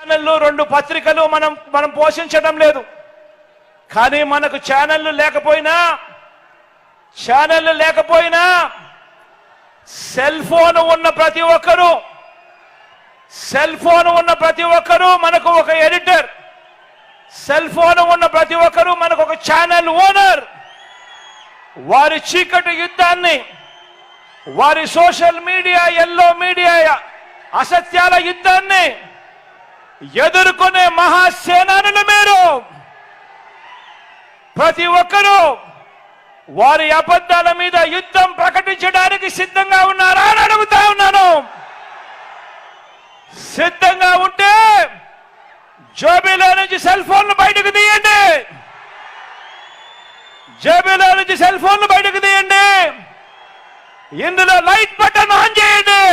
ఛానళ్ళు 2 పత్రికలు మనం పోషించడం లేదు. కానీ మనకు ఛానళ్ళు లేకపోయినా సెల్ ఫోన్ ఉన్న ప్రతి ఒక్కరూ మనకు ఒక ఎడిటర్, సెల్ ఫోన్ ఉన్న ప్రతి ఒక్కరూ మనకు ఒక ఛానల్ ఓనర్. వారి చీకటి యుద్ధాన్ని, వారి సోషల్ మీడియా, ఎల్లో మీడియా అసత్యాల యుద్ధాన్ని ఎదుర్కొనే మహాసేనానులు మీరు. ప్రతి ఒక్కరూ వారి అబద్ధాల మీద యుద్ధం ప్రకటించడానికి సిద్ధంగా ఉన్నారా అని అడుగుతా ఉన్నాను. సిద్ధంగా ఉంటే జేబులో నుంచి సెల్ ఫోన్లు బయటకు తీయండి. ఇందులో లైట్ బటన్ ఆన్ చేయండి.